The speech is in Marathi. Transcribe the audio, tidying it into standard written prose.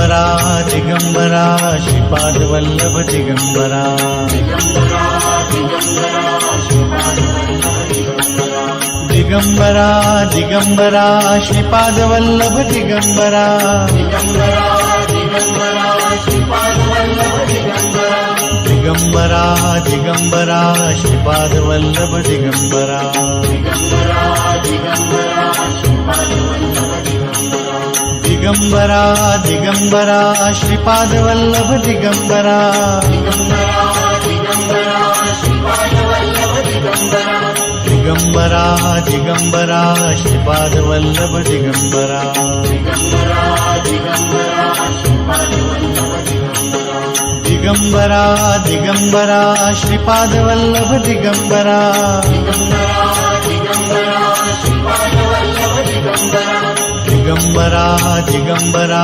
दिगंबरा दिगंबरा श्रीपाद वल्लभ दिगंबरा दिगंबरा दिगंबरा श्रीपाद वल्लभ दिगंबरा दिगंबरा दिगंबरा श्रीपाद वल्लभ दिगंबरा दिगंबरा दिगंबरा श्रीपाद वल्लभ दिगंबरा दिगंबरा दिगंबरा श्रीपाद वल्लभ दिगंबरा दिगंबरा दिगंबरा श्रीपाद वल्लभ दिगंबरा दिगंबरा दिगंबरा